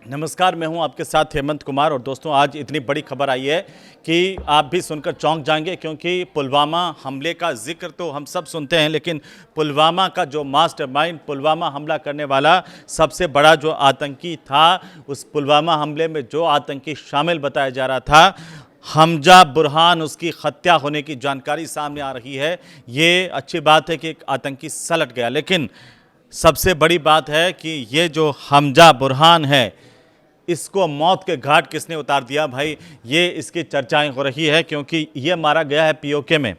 नमस्कार, मैं हूं आपके साथ हेमंत कुमार। और दोस्तों, आज इतनी बड़ी खबर आई है कि आप भी सुनकर चौंक जाएंगे, क्योंकि पुलवामा हमले का जिक्र तो हम सब सुनते हैं, लेकिन पुलवामा का जो मास्टरमाइंड, पुलवामा हमला करने वाला सबसे बड़ा जो आतंकी था, उस पुलवामा हमले में जो आतंकी शामिल बताया जा रहा था, हमजा बुरहान, उसकी हत्या होने की जानकारी सामने आ रही है। ये अच्छी बात है कि एक आतंकी सलट गया, लेकिन सबसे बड़ी बात है कि ये जो हमजा बुरहान है, इसको मौत के घाट किसने उतार दिया भाई, ये इसकी चर्चाएं हो रही है। क्योंकि ये मारा गया है पीओके में,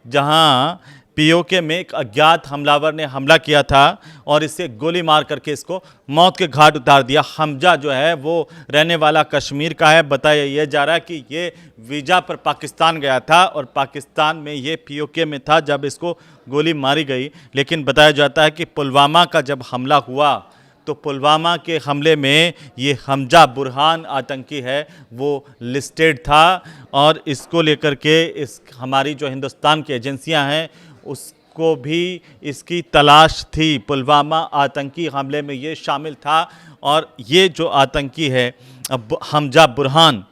जहां पीओके में एक अज्ञात हमलावर ने हमला किया था और इसे गोली मार करके इसको मौत के घाट उतार दिया। हमजा जो है वो रहने वाला कश्मीर का है। बताया ये जा रहा है कि ये वीज़ा पर पाकिस्तान गया था और पाकिस्तान में ये पीओके में था जब इसको गोली मारी गई। लेकिन बताया जाता है कि पुलवामा का जब हमला हुआ तो पुलवामा के हमले में ये हमजा बुरहान आतंकी है वो लिस्टेड था, और इसको लेकर के इस हमारी जो हिंदुस्तान की एजेंसियां हैं उसको भी इसकी तलाश थी। पुलवामा आतंकी हमले में ये शामिल था, और ये जो आतंकी है हमजा बुरहान,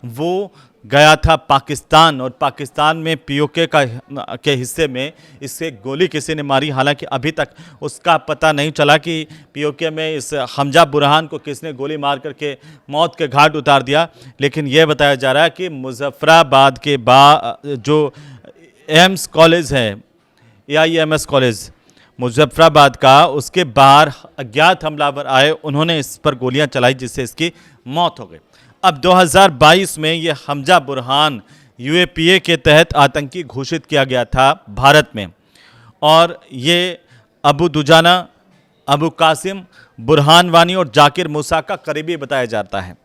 वो गया था पाकिस्तान, और पाकिस्तान में पीओके के हिस्से में इससे गोली किसी ने मारी। हालांकि अभी तक उसका पता नहीं चला कि पीओके में इस हमजा बुरहान को किसने गोली मार करके मौत के घाट उतार दिया। लेकिन यह बताया जा रहा है कि मुजफ्फराबाद के जो एम्स कॉलेज है, AIMS कॉलेज मुजफ्फराबाद का, उसके बाहर अज्ञात हमलावर आए, उन्होंने इस पर गोलियां चलाई जिससे इसकी मौत हो गई। अब 2022 में ये हमजा बुरहान UAPA के तहत आतंकी घोषित किया गया था भारत में, और ये अबू दुजाना, अबू कासिम, बुरहान वानी और जाकिर मूसा का करीबी बताया जाता है।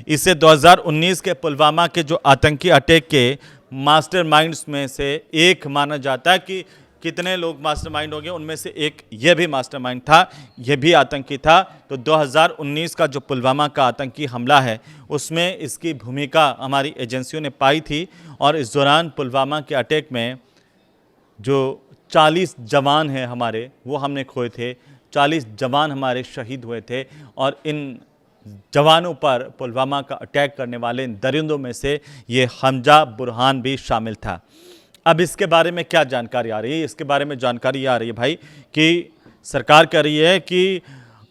इसे 2019 के पुलवामा के जो आतंकी अटैक के मास्टरमाइंड्स में से एक माना जाता है। कि कितने लोग मास्टरमाइंड हो गए, उनमें से एक ये भी मास्टरमाइंड था, ये भी आतंकी था। तो 2019 का जो पुलवामा का आतंकी हमला है, उसमें इसकी भूमिका हमारी एजेंसियों ने पाई थी। और इस दौरान पुलवामा के अटैक में जो 40 जवान हैं हमारे, वो हमने खोए थे। 40 जवान हमारे शहीद हुए थे, और इन जवानों पर पुलवामा का अटैक करने वाले इन दरिंदों में से ये हमजा बुरहान भी शामिल था। अब इसके बारे में क्या जानकारी आ रही है? इसके बारे में जानकारी ये आ रही है भाई कि सरकार कह रही है कि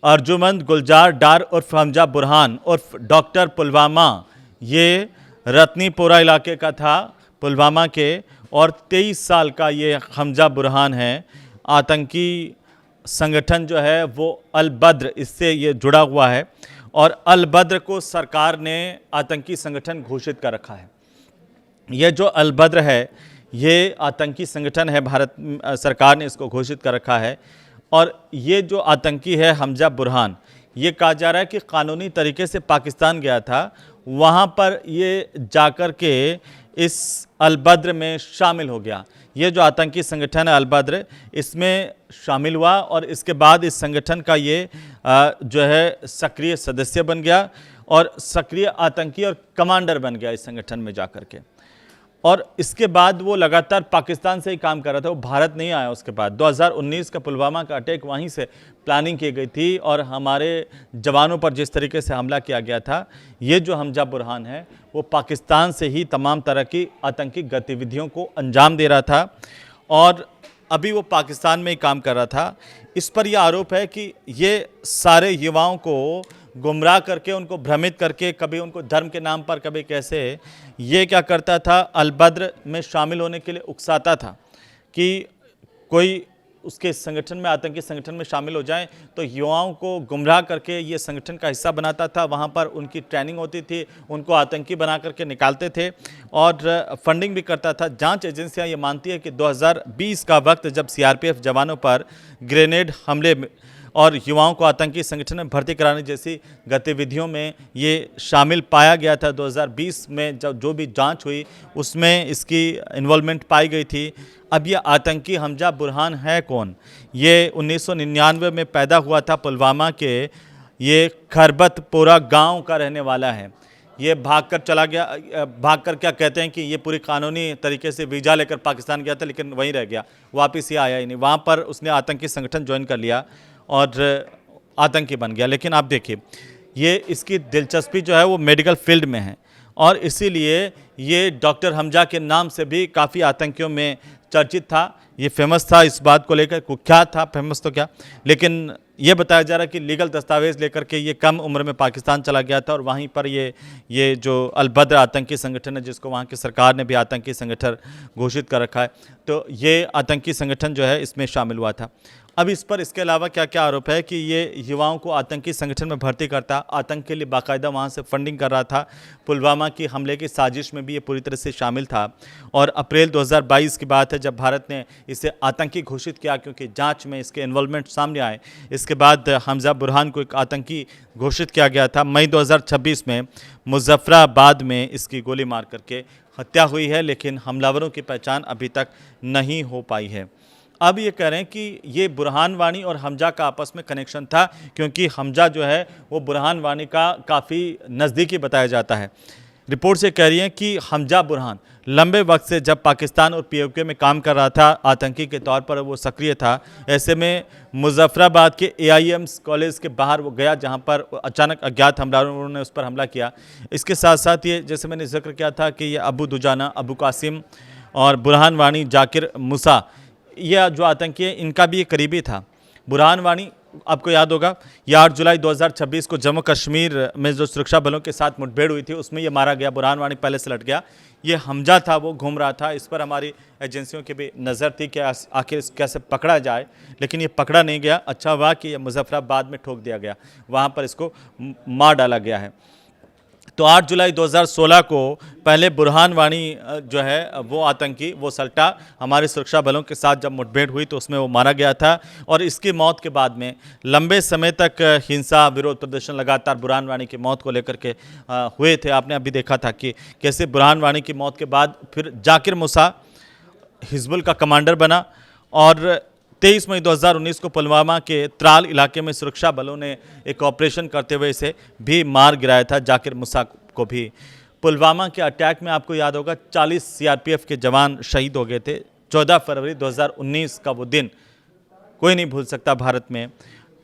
अर्जुमंद गुलजार डार उर्फ हमजा बुरहान उर्फ डॉक्टर पुलवामा, ये रत्नीपोरा इलाके का था पुलवामा के, और 23 साल का ये हमजा बुरहान है। आतंकी संगठन जो है वो अल बद्र, इससे ये जुड़ा हुआ है, और अल बद्र को सरकार ने आतंकी संगठन घोषित कर रखा है। ये जो अल बद्र है, ये आतंकी संगठन है, भारत सरकार ने इसको घोषित कर रखा है। और ये जो आतंकी है हमजा बुरहान, ये कहा जा रहा है कि कानूनी तरीके से पाकिस्तान गया था, वहाँ पर ये जाकर के इस अल बद्र में शामिल हो गया। ये जो आतंकी संगठन है अल बद्र, इसमें शामिल हुआ, और इसके बाद इस संगठन का ये जो है सक्रिय सदस्य बन गया, और सक्रिय आतंकी और कमांडर बन गया इस संगठन में जाकर के। और इसके बाद वो लगातार पाकिस्तान से ही काम कर रहा था, वो भारत नहीं आया। उसके बाद 2019 का पुलवामा का अटैक वहीं से प्लानिंग की गई थी, और हमारे जवानों पर जिस तरीके से हमला किया गया था, ये जो हमजा बुरहान है वो पाकिस्तान से ही तमाम तरह की आतंकी गतिविधियों को अंजाम दे रहा था, और अभी वो पाकिस्तान में ही काम कर रहा था। इस पर यह आरोप है कि ये सारे युवाओं को गुमराह करके, उनको भ्रमित करके, कभी उनको धर्म के नाम पर, कभी कैसे, ये क्या करता था, अल बद्र में शामिल होने के लिए उकसाता था कि कोई उसके संगठन में, आतंकी संगठन में शामिल हो जाए। तो युवाओं को गुमराह करके ये संगठन का हिस्सा बनाता था, वहाँ पर उनकी ट्रेनिंग होती थी, उनको आतंकी बना करके निकालते थे, और फंडिंग भी करता था। जांच एजेंसियां ये मानती है कि 2020 का वक्त, जब CRPF जवानों पर ग्रेनेड हमले और युवाओं को आतंकी संगठन में भर्ती कराने जैसी गतिविधियों में ये शामिल पाया गया था। 2020 में जब जो भी जांच हुई उसमें इसकी इन्वॉल्वमेंट पाई गई थी। अब ये आतंकी हमजा बुरहान है कौन? ये 1999 में पैदा हुआ था पुलवामा के, ये खरबतपोरा गांव का रहने वाला है। ये भागकर चला गया, भागकर क्या कहते हैं कि ये पूरी कानूनी तरीके से वीज़ा लेकर पाकिस्तान गया था, लेकिन वहीं रह गया, वापस ही आया ही नहीं। वहाँ पर उसने आतंकी संगठन ज्वाइन कर लिया और आतंकी बन गया। लेकिन आप देखिए, ये इसकी दिलचस्पी जो है वो मेडिकल फील्ड में है और इसीलिए ये डॉक्टर हमजा के नाम से भी काफ़ी आतंकियों में चर्चित था। ये फेमस था, इस बात को लेकर कुख्यात था, फेमस तो क्या, लेकिन ये बताया जा रहा है कि लीगल दस्तावेज लेकर के ये कम उम्र में पाकिस्तान चला गया था और वहीं पर ये जो अल-बद्र आतंकी संगठन है, जिसको वहाँ की सरकार ने भी आतंकी संगठन घोषित कर रखा है, तो ये आतंकी संगठन जो है इसमें शामिल हुआ था। अब इस पर इसके अलावा क्या क्या आरोप है कि ये युवाओं को आतंकी संगठन में भर्ती करता, आतंक के लिए बाकायदा वहाँ से फंडिंग कर रहा था। पुलवामा की हमले की साजिश में भी ये पूरी तरह से शामिल था और अप्रैल 2022 की बात है जब भारत ने इसे आतंकी घोषित किया, क्योंकि जांच में इसके इन्वॉल्वमेंट सामने आए। इसके बाद हमजा बुरहान को एक आतंकी घोषित किया गया था। मई 2026 में मुजफ्फराबाद में इसकी गोली मार करके हत्या हुई है, लेकिन हमलावरों की पहचान अभी तक नहीं हो पाई है। अब ये कह रहे हैं कि ये बुरहान वानी और हमजा का आपस में कनेक्शन था, क्योंकि हमजा जो है वो बुरहान वानी का काफ़ी नज़दीकी बताया जाता है। रिपोर्ट से कह रही हैं कि हमजा बुरहान लंबे वक्त से जब पाकिस्तान और पीओके में काम कर रहा था, आतंकी के तौर पर वो सक्रिय था। ऐसे में मुजफ्फराबाद के AIMS कॉलेज के बाहर वो गया, जहां पर अचानक अज्ञात हमलावरों ने उस पर हमला किया। इसके साथ साथ ये, जैसे मैंने जिक्र किया था कि ये अबू दुजाना, अबू कासिम और बुरहान वानी, जाकिर मूसा, यह जो आतंकी है इनका भी ये करीबी था। बुरहान वानी, आपको याद होगा, ये 8 जुलाई 2026 को जम्मू कश्मीर में जो सुरक्षा बलों के साथ मुठभेड़ हुई थी उसमें ये मारा गया। बुरहान वानी पहले से लट गया। ये हमजा था, वो घूम रहा था। इस पर हमारी एजेंसियों की भी नज़र थी कि आखिर कैसे पकड़ा जाए, लेकिन ये पकड़ा नहीं गया। अच्छा हुआ कि ये मुजफ्फराबाद में ठोक दिया गया, वहाँ पर इसको मार डाला गया है। तो 8 जुलाई 2016 को पहले बुरहान वानी जो है वो आतंकी, वो सल्टा, हमारे सुरक्षा बलों के साथ जब मुठभेड़ हुई तो उसमें वो मारा गया था और इसकी मौत के बाद में लंबे समय तक हिंसा, विरोध प्रदर्शन लगातार बुरहान वानी की मौत को लेकर के हुए थे। आपने अभी देखा था कि कैसे बुरहान वानी की मौत के बाद फिर जाकिर मूसा हिजबुल का कमांडर बना और 23 मई 2019 को पुलवामा के त्राल इलाके में सुरक्षा बलों ने एक ऑपरेशन करते हुए इसे भी मार गिराया था, जाकिर मूसा को भी। पुलवामा के अटैक में आपको याद होगा 40 CRPF के जवान शहीद हो गए थे। 14 फरवरी 2019 का वो दिन कोई नहीं भूल सकता भारत में।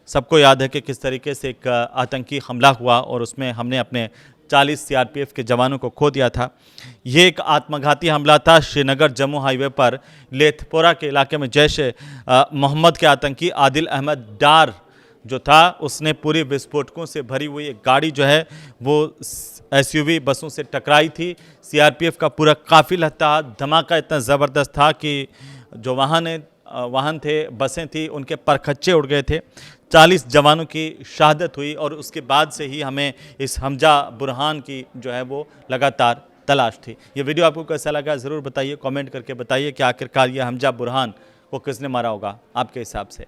सबको याद है कि किस तरीके से एक आतंकी हमला हुआ और उसमें हमने अपने 40 CRPF के जवानों को खो दिया था। ये एक आत्मघाती हमला था श्रीनगर जम्मू हाईवे पर लेथपोरा के इलाके में। जैश मोहम्मद के आतंकी आदिल अहमद डार जो था, उसने पूरी विस्फोटकों से भरी हुई एक गाड़ी जो है वो SUV बसों से टकराई थी। CRPF का पूरा काफिला था। धमाका इतना ज़बरदस्त था कि जो वाहन थे, बसें थी, उनके परखच्चे उड़ गए थे। 40 जवानों की शहादत हुई और उसके बाद से ही हमें इस हमजा बुरहान की जो है वो लगातार तलाश थी। ये वीडियो आपको कैसा लगा ज़रूर बताइए, कमेंट करके बताइए कि आखिरकार ये हमजा बुरहान को किसने मारा होगा आपके हिसाब से।